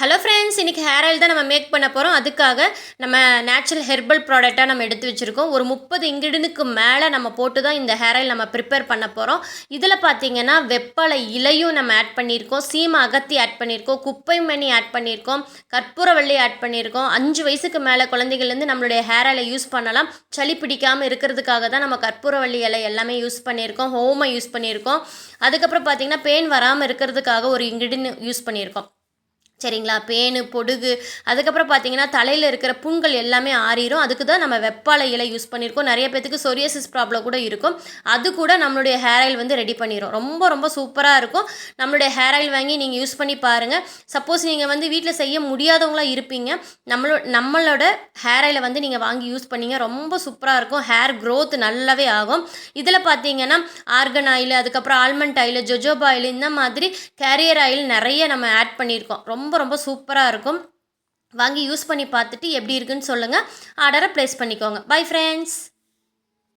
Hello friends, இன்றைக்கி hair oil தான் நம்ம மேக் பண்ண போகிறோம். அதுக்காக நம்ம நேச்சுரல் ஹெர்பல் ப்ராடக்டாக நம்ம எடுத்து வச்சுருக்கோம். ஒரு 30 இன்க்ரீடியன்ட்க்கு மேலே நம்ம போட்டு தான் இந்த ஹேர் ஆயில் நம்ம ப்ரிப்பேர் பண்ண போகிறோம். இதில் பார்த்திங்கன்னா வெப்பலை இலையும் நம்ம ஆட் பண்ணியிருக்கோம், சீமை அகத்தி ஆட் பண்ணியிருக்கோம், குப்பை மணி ஆட் பண்ணியிருக்கோம், கற்பூரவள்ளி ஆட் பண்ணியிருக்கோம். 5 வயசுக்கு மேலே குழந்தைகள்லேருந்து நம்மளுடைய ஹேர் ஆயிலை யூஸ் பண்ணலாம். சளி பிடிக்காமல் இருக்கிறதுக்காக தான் நம்ம கற்பூரவள்ளி இலை எல்லாமே யூஸ் பண்ணியிருக்கோம், ஹோமை யூஸ் பண்ணியிருக்கோம். அதுக்கப்புறம் பார்த்திங்கன்னா பேன் வராமல் இருக்கிறதுக்காக ஒரு இன்க்ரீடியன்ட் யூஸ் பண்ணியிருக்கோம். சரிங்களா? பேனு, பொடுகு, அதுக்கப்புறம் பார்த்தீங்கன்னா தலையில் இருக்கிற புண்கள் எல்லாமே ஆறிடும். அதுக்கு தான் நம்ம வெப்பாலை இலை யூஸ் பண்ணியிருக்கோம். நிறைய பேத்துக்கு சொரியாசிஸ் ப்ராப்ளம் கூட இருக்கும். அது கூட நம்மளுடைய ஹேர் ஆயில் வந்து ரெடி பண்ணிடும். ரொம்ப ரொம்ப சூப்பராக இருக்கும். நம்மளுடைய ஹேர் ஆயில் வாங்கி நீங்கள் யூஸ் பண்ணி பாருங்கள். சப்போஸ் நீங்கள் வந்து வீட்டில் செய்ய முடியாதவங்களாக இருப்பீங்க, நம்மளோட ஹேர் ஆயிலை வந்து நீங்கள் வாங்கி யூஸ் பண்ணிங்க. ரொம்ப சூப்பராக இருக்கும். ஹேர் க்ரோத் நல்லாவே ஆகும். இதில் பார்த்தீங்கன்னா ஆர்கன் ஆயில், அதுக்கப்புறம் ஆல்மண்ட் ஆயில், ஜொஜோபா ஆயில், இந்த மாதிரி கேரியர் ஆயில் நிறைய நம்ம ஆட் பண்ணியிருக்கோம். ரொம்ப ரொம்ப சூப்பராக இருக்கும். வாங்கி யூஸ் பண்ணி பார்த்துட்டு எப்படி இருக்குன்னு சொல்லுங்கள். ஆர்டரை ப்ளேஸ் பண்ணிக்கோங்க. Bye friends.